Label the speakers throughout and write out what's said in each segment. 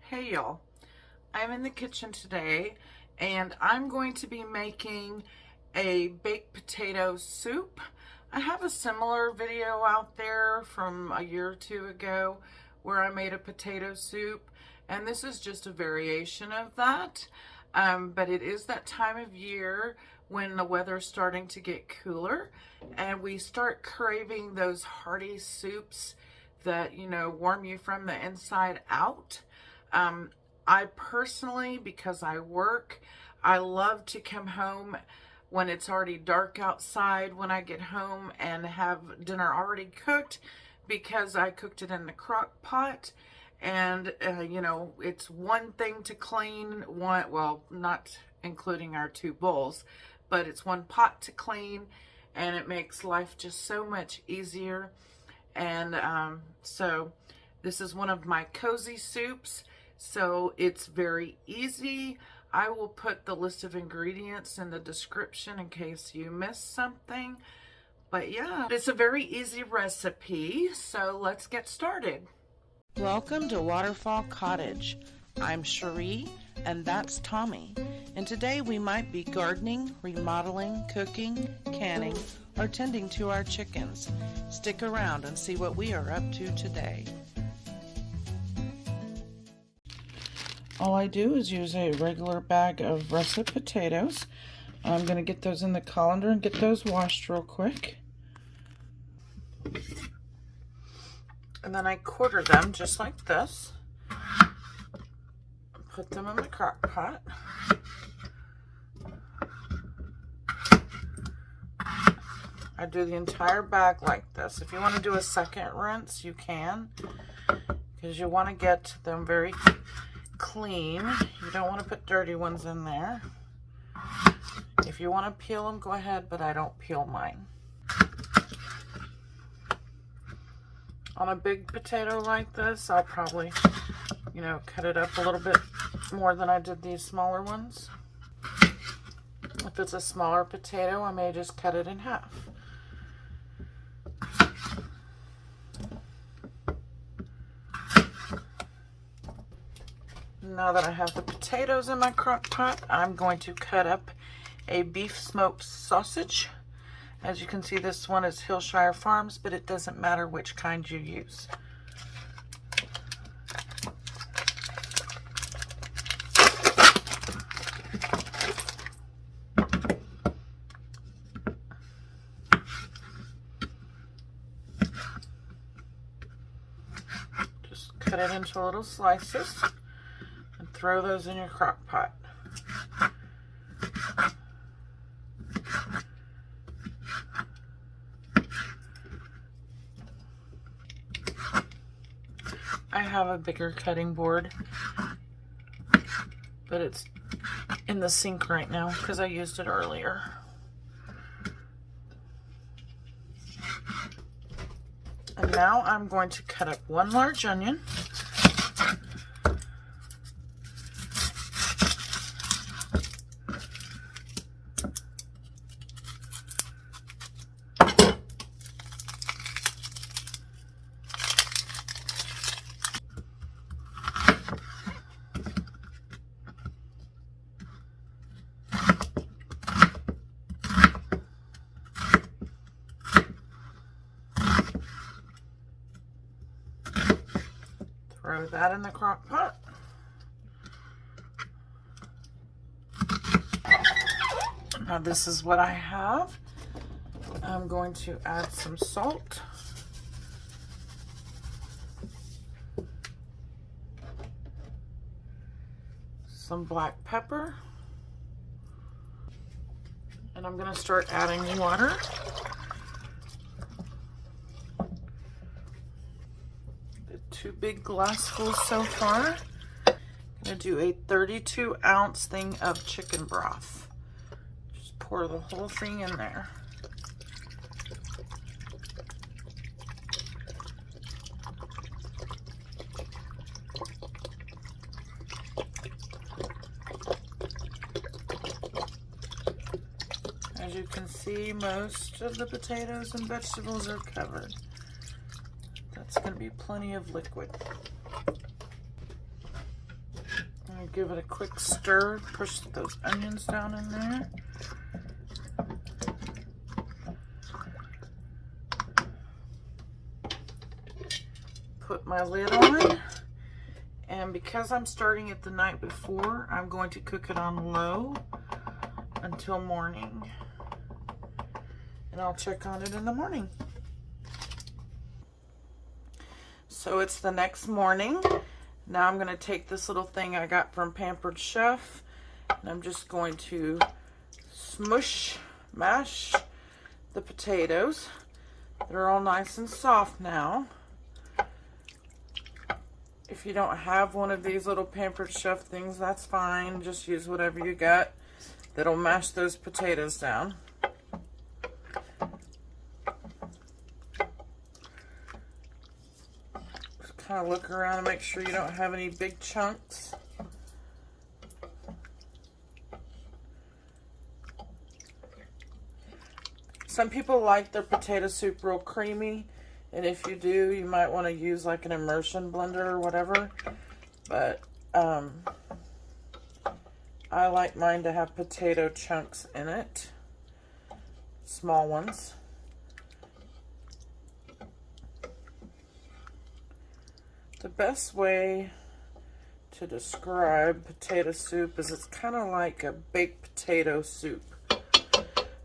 Speaker 1: Hey y'all, I'm in the kitchen today and I'm going to be making a baked potato soup. I have a similar video out there from a year or two ago where I made a potato soup, and this is just a variation of that. But it is that time of year when the weather's starting to get cooler and we start craving those hearty soups that, you know, warm you from the inside out. I personally, because I work, I love to come home when it's already dark outside when I get home and have dinner already cooked, because I cooked it in the crock pot. And, you know, it's one thing to clean, well, not including our two bowls, but it's one pot to clean, and it makes life just so much easier. And so this is one of my cozy soups, so it's very easy. I will put the list of ingredients in the description in case you missed something. But yeah, it's a very easy recipe, so let's get started. Welcome to Waterfall Cottage. I'm Cherie, and that's Tommy. And today we might be gardening, remodeling, cooking, canning, or tending to our chickens. Stick around and see what we are up to today. All I do is use a regular bag of russet potatoes. I'm going to get those in the colander and get those washed real quick. And then I quarter them just like this. Put them in the crock pot. I do the entire bag like this. If you want to do a second rinse, you can, because you want to get them very clean. You don't want to put dirty ones in there. If you want to peel them, go ahead, but I don't peel mine. On a big potato like this, I'll probably, you know, cut it up a little bit more than I did these smaller ones. If it's a smaller potato, I may just cut it in half. Now that I have the potatoes in my crock pot, I'm going to cut up a beef smoked sausage. As you can see, this one is Hillshire Farms, but it doesn't matter which kind you use. Just cut it into little slices. Throw those in your crock pot. I have a bigger cutting board, but it's in the sink right now because I used it earlier. And now I'm going to cut up one large onion. Throw that in the crock pot. Now this is what I have. I'm going to add some salt. Some black pepper. And I'm going to start adding water. Two big glassfuls so far. I'm going to do a 32-ounce thing of chicken broth. Just pour the whole thing in there. As you can see, most of the potatoes and vegetables are covered. That's going to be plenty of liquid. give it a quick stir. Push those onions down in there. Put my lid on. And because I'm starting it the night before, I'm going to cook it on low until morning. And I'll check on it in the morning. So it's the next morning. Now I'm going to take this little thing I got from Pampered Chef, and I'm just going to mash the potatoes. They're all nice and soft now. If you don't have one of these little Pampered Chef things, that's fine. Just use whatever you got that'll mash those potatoes down. Just kind of look around and make sure you don't have any big chunks. Some people like their potato soup real creamy, and if you do, you might want to use like an immersion blender or whatever. But I like mine to have potato chunks in it, small ones. The best way to describe potato soup is it's kind of like a baked potato soup.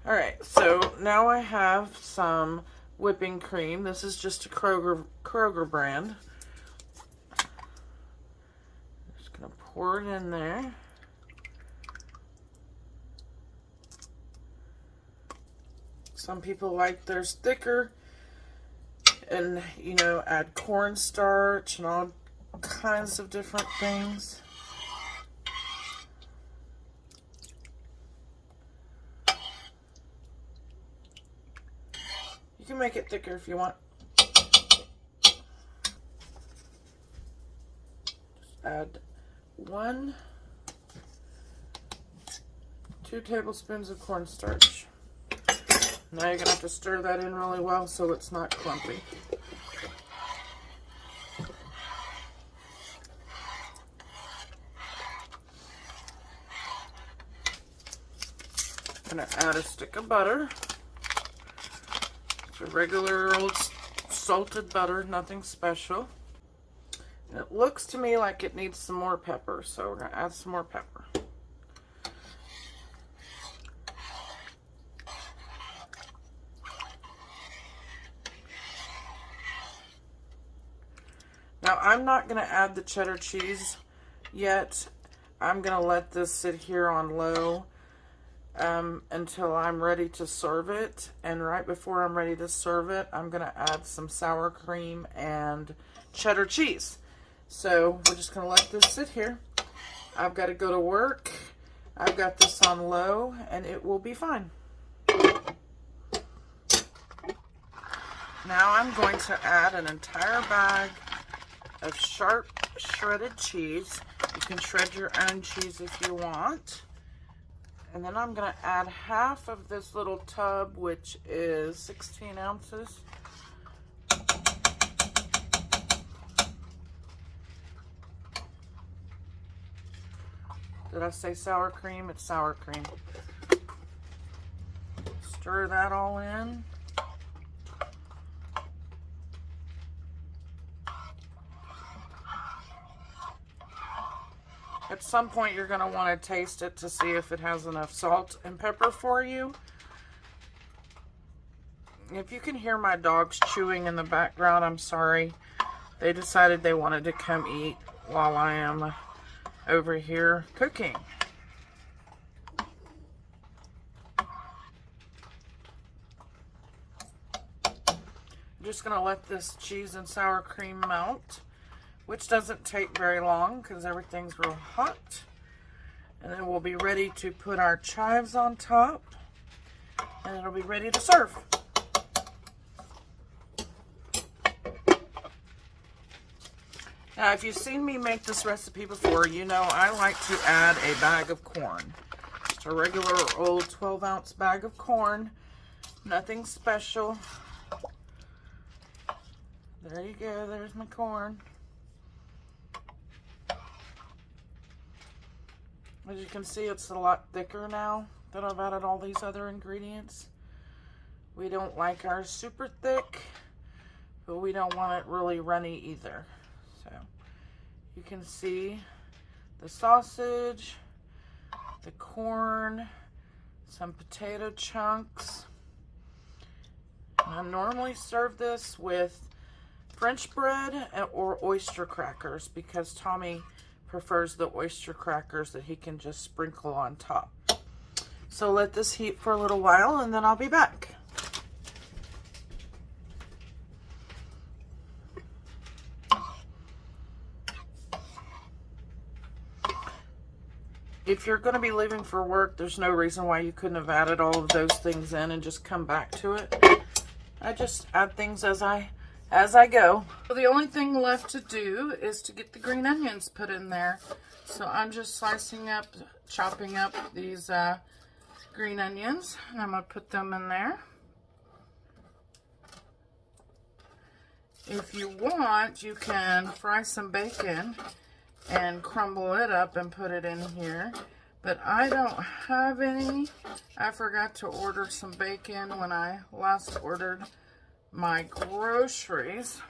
Speaker 1: Alright, so now I have some whipping cream. This is just a Kroger brand. Just going to pour it in there. Some people like theirs thicker and, you know, add cornstarch and all kinds of different things. You can make it thicker if you want. Just add 2 tablespoons of cornstarch. Now you're going to have to stir that in really well so it's not clumpy. I'm going to add a stick of butter. It's a regular old salted butter, nothing special. And it looks to me like it needs some more pepper, so we're going to add some more pepper. Now, I'm not going to add the cheddar cheese yet. I'm going to let this sit here on low until I'm ready to serve it. And right before I'm ready to serve it, I'm going to add some sour cream and cheddar cheese. So we're just going to let this sit here. I've got to go to work. I've got this on low, and it will be fine. Now I'm going to add an entire bag of sharp shredded cheese. You can shred your own cheese if you want. And then I'm going to add half of this little tub, which is 16 ounces. Did I say sour cream? It's sour cream. Stir that all in. At some point, you're going to want to taste it to see if it has enough salt and pepper for you. If you can hear my dogs chewing in the background, I'm sorry. They decided they wanted to come eat while I am over here cooking. I'm just going to let this cheese and sour cream melt, which doesn't take very long because everything's real hot. And then we'll be ready to put our chives on top, and it'll be ready to serve. Now, if you've seen me make this recipe before, you know I like to add a bag of corn. Just a regular old 12-ounce bag of corn. Nothing special. There you go, there's my corn. As you can see, it's a lot thicker now that I've added all these other ingredients. We don't like ours super thick, but we don't want it really runny either. So you can see the sausage, the corn, some potato chunks. And I normally serve this with French bread or oyster crackers because Tommy prefers the oyster crackers that he can just sprinkle on top. So let this heat for a little while and then I'll be back. If you're going to be leaving for work, there's no reason why you couldn't have added all of those things in and just come back to it. I just add things as I go. So the only thing left to do is to get the green onions put in there. So I'm just chopping up these green onions, and I'm going to put them in there. If you want, you can fry some bacon and crumble it up and put it in here, but I don't have any. I forgot to order some bacon when I last ordered my groceries.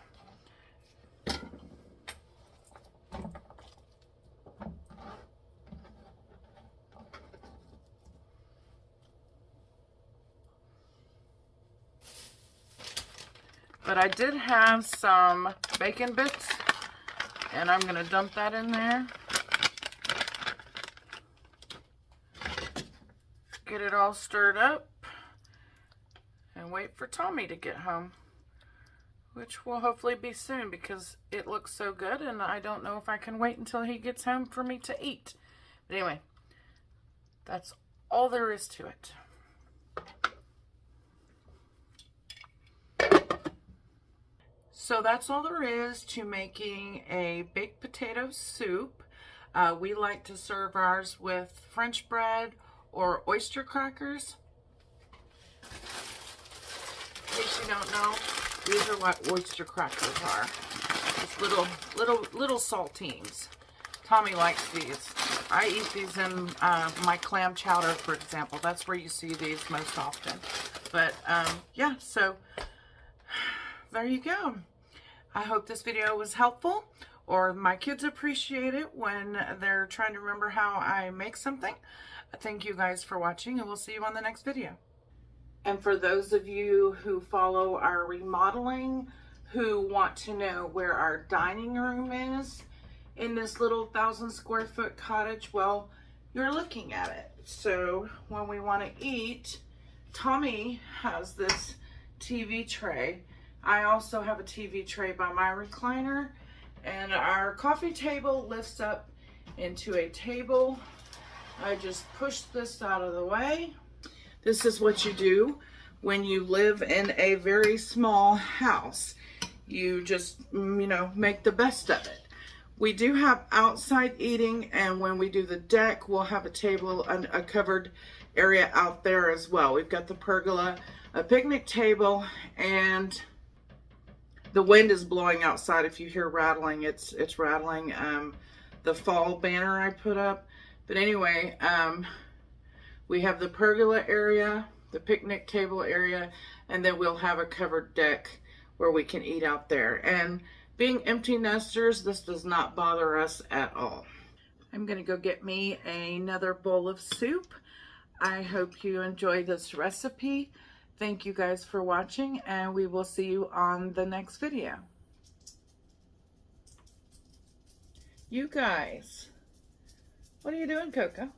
Speaker 1: But I did have some bacon bits, and I'm going to dump that in there. Get it all stirred up and wait for Tommy to get home, which will hopefully be soon because it looks so good and I don't know if I can wait until he gets home for me to eat. But anyway, that's all there is to it. So that's all there is to making a baked potato soup. We like to serve ours with French bread or oyster crackers. In case you don't know, these are what oyster crackers are. Just little saltines. Tommy likes these. I eat these in my clam chowder, for example. That's where you see these most often. But yeah, so there you go. I hope this video was helpful, or my kids appreciate it when they're trying to remember how I make something. Thank you guys for watching, and we'll see you on the next video. And for those of you who follow our remodeling, who want to know where our dining room is in this little 1,000 square foot cottage, well, you're looking at it. So when we want to eat, Tommy has this TV tray. I also have a TV tray by my recliner, and our coffee table lifts up into a table. I just push this out of the way. This is what you do when you live in a very small house. You just, make the best of it. We do have outside eating, and when we do the deck, we'll have a table, a covered area out there as well. We've got the pergola, a picnic table, and the wind is blowing outside. If you hear rattling, it's rattling the fall banner I put up. But anyway, we have the pergola area, the picnic table area, and then we'll have a covered deck where we can eat out there. And being empty nesters, this does not bother us at all. I'm gonna go get me another bowl of soup. I hope you enjoy this recipe. Thank you guys for watching, and we will see you on the next video. You guys, what are you doing, Coco?